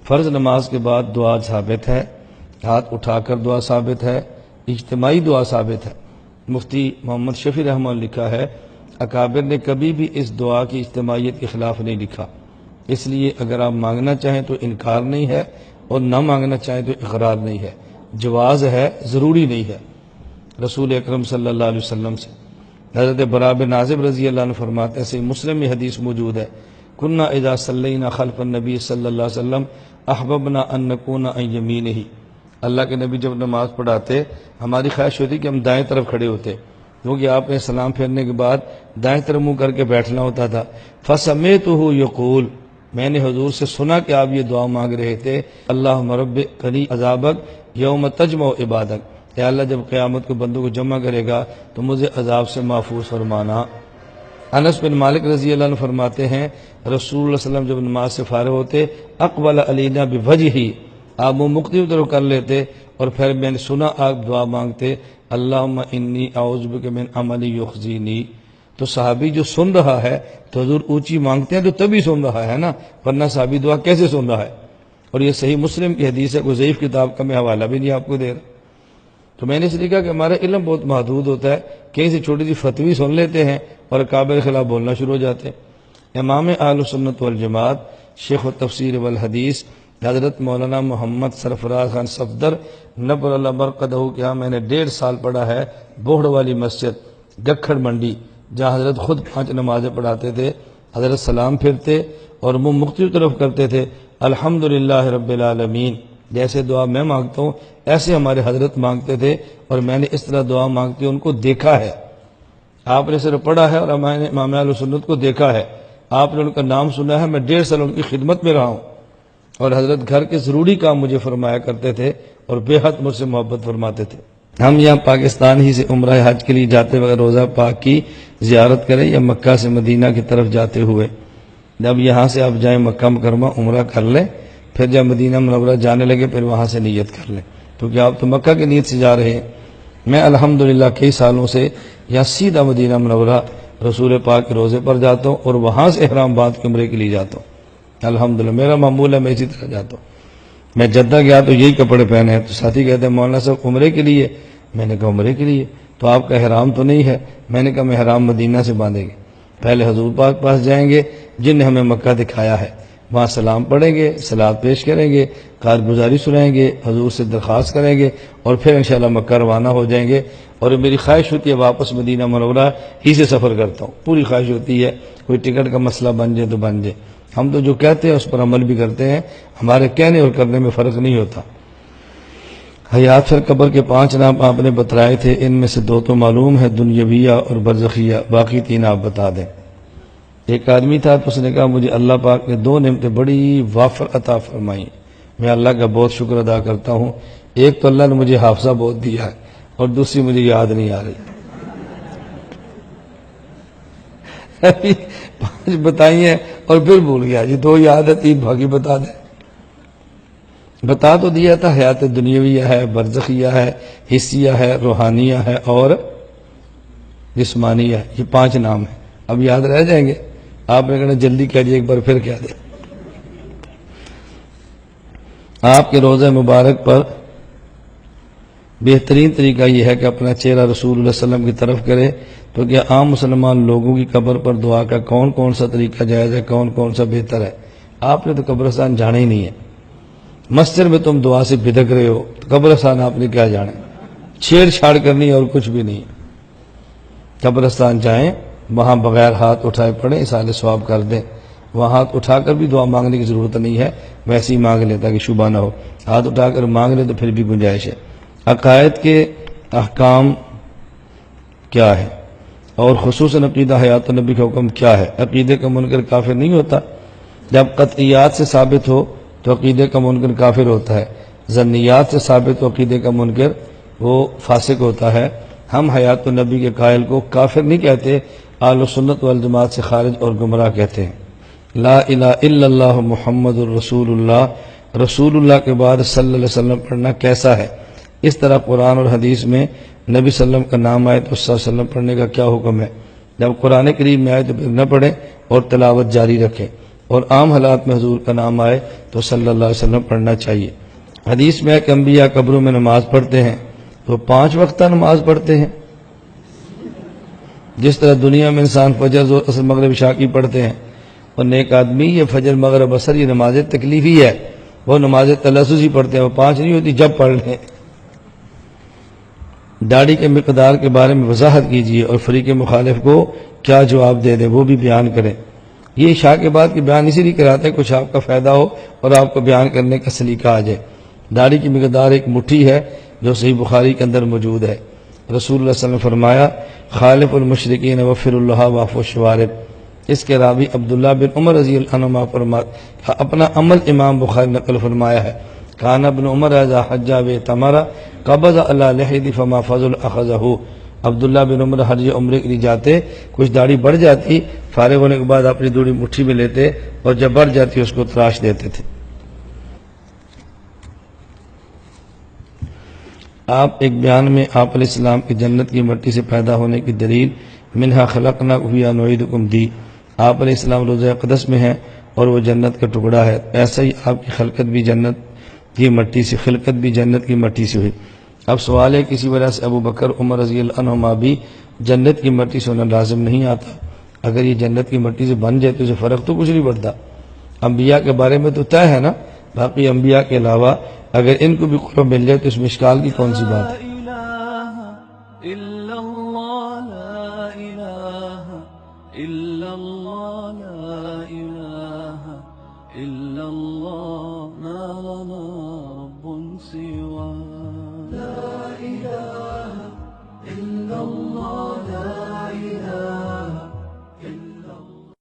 فرض نماز کے بعد دعا ثابت ہے، ہاتھ اٹھا کر دعا ثابت ہے، اجتماعی دعا ثابت ہے۔ مفتی محمد شفیع رحمہ اللہ لکھا ہے اکابر نے کبھی بھی اس دعا کی اجتماعیت کے خلاف نہیں لکھا، اس لیے اگر آپ مانگنا چاہیں تو انکار نہیں ہے اور نہ مانگنا چاہیں تو اقرار نہیں ہے، جواز ہے، ضروری نہیں ہے۔ رسول اکرم صلی اللہ علیہ وسلم سے حضرت براء بن عازب رضی اللہ عنہ فرماتے ہیں، صحیح مسلم میں حدیث موجود ہے، کنا اذا صلینا خلف النبی صلی اللہ علیہ وسلم احببنا ان نکون عن یمینہ، اللہ کے نبی جب نماز پڑھاتے ہماری خواہش ہوتی کہ ہم دائیں طرف کھڑے ہوتے، کیونکہ آپ نے سلام پھیرنے کے بعد دائیں طرف منہ کر کے بیٹھنا ہوتا تھا۔ فسمعتہ یقول، میں نے حضور سے سنا کہ آپ یہ دعا مانگ رہے تھے، اللہم رب قنی عذابک یوم تجمع عبادک، اے اللہ جب قیامت کو بندوں کو جمع کرے گا تو مجھے عذاب سے محفوظ فرمانا۔ انس بن مالک رضی اللہ عنہ فرماتے ہیں رسول اللہ صلی اللہ علیہ وسلم جب نماز سے فارغ ہوتے اقبل علینا بوجہہ، آپ منہ مختلف طرف کر لیتے اور پھر میں نے سنا آپ دعا مانگتے اللہم انی اعوذ بک من عمل یخزینی، تو صحابی جو سن رہا ہے تو حضور اونچی مانگتے ہیں تو تبھی سن رہا ہے نا، ورنہ صحابی دعا کیسے سن رہا ہے؟ اور یہ صحیح مسلم کی حدیث ہے، کوئی ضعیف کتاب کا میں حوالہ بھی نہیں آپ کو دے رہا۔ تو میں نے اس لیے کہا کہ ہمارا علم بہت محدود ہوتا ہے، کہیں سے چھوٹی سی فتوی سن لیتے ہیں اور کعبہ کے خلاف بولنا شروع ہو جاتے ہیں۔ امام اہل سنت والجماعت شیخ التفسیر والحدیث حضرت مولانا محمد سرفراز خان صفدر نبر اللہ برقدہ کے ہاں میں نے 1.5 سال پڑھا ہے، بوہڑ والی مسجد گکھڑ منڈی، جہاں حضرت خود 5 نمازیں پڑھاتے تھے، حضرت سلام پھرتے اور منہ مختلف طرف کرتے تھے الحمدللہ رب العالمین، جیسے دعا میں مانگتا ہوں ایسے ہمارے حضرت مانگتے تھے، اور میں نے اس طرح دعا مانگتے ان کو دیکھا ہے۔ آپ نے صرف پڑھا ہے اور میں نے امام اہل سنت کو دیکھا ہے، آپ نے ان کا نام سنا ہے، میں 1.5 سال ان کی خدمت میں رہا ہوں، اور حضرت گھر کے ضروری کام مجھے فرمایا کرتے تھے اور بے حد مجھ سے محبت فرماتے تھے۔ ہم یہاں پاکستان ہی سے عمرہ حج کے لیے جاتے وقت روزہ پاک کی زیارت کریں یا مکہ سے مدینہ کی طرف جاتے ہوئے، جب یہاں سے آپ جائیں مکہ مکرمہ عمرہ کر لیں، پھر جب مدینہ منورہ جانے لگے پھر وہاں سے نیت کر لیں، کیونکہ آپ تو مکہ کی نیت سے جا رہے ہیں۔ میں الحمدللہ کئی سالوں سے یا سیدھا مدینہ منورہ رسول پاک کے روزے پر جاتا ہوں اور وہاں سے احرام باندھ کے عمرے کے لیے جاتا ہوں۔ الحمدللہ میرا معمول ہے، میں اسی طرح جاتا ہوں۔ میں جدہ گیا تو یہی کپڑے پہنے ہیں، تو ساتھی کہتے ہیں مولانا صاحب عمرے کے لیے، میں نے کہا عمرے کے لیے تو آپ کا احرام تو نہیں ہے، میں نے کہا میں احرام مدینہ سے باندھیں گے، پہلے حضور پاک پاس جائیں گے جن نے ہمیں مکہ دکھایا ہے، وہاں سلام پڑھیں گے، صلوات پیش کریں گے، کارگزاری سنائیں گے، حضور سے درخواست کریں گے اور پھر انشاءاللہ مکہ روانہ ہو جائیں گے۔ اور میری خواہش ہوتی ہے واپس مدینہ منورہ ہی سے سفر کرتا ہوں، پوری خواہش ہوتی ہے، کوئی ٹکٹ کا مسئلہ بن جائے تو بن جائے، ہم تو جو کہتے ہیں اس پر عمل بھی کرتے ہیں، ہمارے کہنے اور کرنے میں فرق نہیں ہوتا۔ حیات فی قبر کے 5 نام آپ نے بتلائے تھے، ان میں سے 2 تو معلوم ہے، دنیاویہ اور برزخیہ، باقی 3 آپ بتا دیں۔ ایک آدمی تھا تو اس نے کہا مجھے اللہ پاک نے 2 نعمتیں بڑی وافر عطا فرمائی، میں اللہ کا بہت شکر ادا کرتا ہوں، ایک تو اللہ نے مجھے حافظہ بہت دیا ہے اور دوسری مجھے یاد نہیں آ رہی۔ ابھی 5 بتائی ہیں اور پھر بھول گیا، یہ 2 یاد ہے، 3 باقی بتا دیں۔ بتا تو دیا تھا حیات دنیاویہ ہے، برزخیہ ہے، حسیہ ہے، روحانیہ ہے اور جسمانیہ ہے، یہ 5 نام ہیں، اب یاد رہ جائیں گے؟ آپ نے کہنا جلدی کہہ ایک بار پھر کہہ دیں۔ آپ کے روزہ مبارک پر بہترین طریقہ یہ ہے کہ اپنا چہرہ رسول اللہ صلی اللہ علیہ وسلم کی طرف کرے، تو کیا عام مسلمان لوگوں کی قبر پر دعا کا کون سا طریقہ جائز ہے، کون سا بہتر ہے؟ آپ نے تو قبرستان جانا ہی نہیں ہے، مسجد میں تم دعا سے بھدک رہے ہو، تو قبرستان آپ نے کیا جانا ہے؟ چھیڑ چھاڑ کرنی اور کچھ بھی نہیں۔ قبرستان جائیں، وہاں بغیر ہاتھ اٹھائے پڑھیں، اصالہ ثواب کر دیں، وہاں ہاتھ اٹھا کر بھی دعا مانگنے کی ضرورت نہیں ہے، ویسے ہی مانگ لیں تاکہ شبہ نہ ہو، ہاتھ اٹھا کر مانگ لیں تو پھر بھی گنجائش ہے۔ عقائد کے احکام کیا ہے اور خصوصاً عقیدہ حیات النبی کا حکم کیا ہے؟ عقیدے کا منکر کافر نہیں ہوتا، جب قطعیات سے ثابت ہو تو عقیدے کا منکر کافر ہوتا ہے، ظنیات سے ثابت ہو عقیدے کا منکر وہ فاسق ہوتا ہے۔ ہم حیات النبی کے قائل کو کافر نہیں کہتے، اہل سنت والجماعت سے خارج اور گمراہ کہتے ہیں۔ لا الہ الا اللہ محمد الرسول اللہ، رسول اللہ کے بعد صلی اللہ علیہ وسلم پڑھنا کیسا ہے؟ اس طرح قرآن اور حدیث میں نبی صلی اللہ علیہ وسلم کا نام آئے تو صلی اللہ علیہ وسلم پڑھنے کا کیا حکم ہے؟ جب قرآن کریم میں آئے تو پھر نہ پڑھیں اور تلاوت جاری رکھیں۔ اور عام حالات میں حضور کا نام آئے تو صلی اللہ علیہ وسلم پڑھنا چاہیے۔ حدیث میں ہے کہ انبیاء قبروں میں نماز پڑھتے ہیں تو 5 وقتہ نماز پڑھتے ہیں، جس طرح دنیا میں انسان فجر ظہر عصر مغرب عشاء کی پڑھتے ہیں، اور نیک آدمی یہ فجر مغرب عصر یہ نماز تکلیفی ہے، وہ نماز تلسس ہی پڑھتے ہیں، وہ 5 نہیں ہوتی جب پڑھ لیں۔ داڑھی کے مقدار کے بارے میں وضاحت کیجیے اور فریق مخالف کو کیا جواب دے دیں وہ بھی بیان کریں۔ یہ عشاء کے بعد کی بیان اسی لیے کراتے ہیں کچھ آپ کا فائدہ ہو اور آپ کو بیان کرنے کا سلیقہ آ جائے۔ داڑھی کی مقدار ایک مٹھی ہے جو صحیح بخاری کے اندر موجود ہے۔ رسول اللہ صلی اللہ علیہ وسلم نے فرمایا خالف المشرکین وفر اللہ واف الشوارب۔ اس کے راوی عبداللہ بن عمر رضی اللہ عنہما فرماتے اپنا عمل امام بخاری نقل فرمایا ہے، کان ابن عمر اذا حج واتمر قبض علی لحیہ فما فضل اخذہ۔ عبداللہ بن عمر حج عمرے کے لیے جاتے، کچھ داڑھی بڑھ جاتی، فارغ ہونے کے بعد اپنی دوڑی مٹھی میں لیتے اور جب بڑھ جاتی اس کو تراش دیتے تھے۔ آپ ایک بیان میں آپ علیہ السلام کی جنت کی مٹی سے پیدا ہونے کی دلیل منہا خلقناکم فیہا نعیدکم دی۔ آپ علیہ السلام روضہ اقدس میں ہیں اور وہ جنت کا ٹکڑا ہے، ایسا ہی آپ کی خلقت بھی جنت کی مٹی سے، خلقت بھی جنت کی مٹی سے ہوئی۔ اب سوال ہے کسی وجہ سے ابو بکر عمر رضی اللہ عنہما بھی جنت کی مٹی سے ہونا لازم نہیں آتا؟ اگر یہ جنت کی مٹی سے بن جائے تو اسے فرق تو کچھ نہیں پڑتا۔ انبیاء کے بارے میں تو طے ہے نا، باقی انبیاء کے علاوہ اگر ان کو بھی قرب مل جائے تو اس میں اشکال کی کون سی بات ہے؟ إلا الله ما لنا رب سواه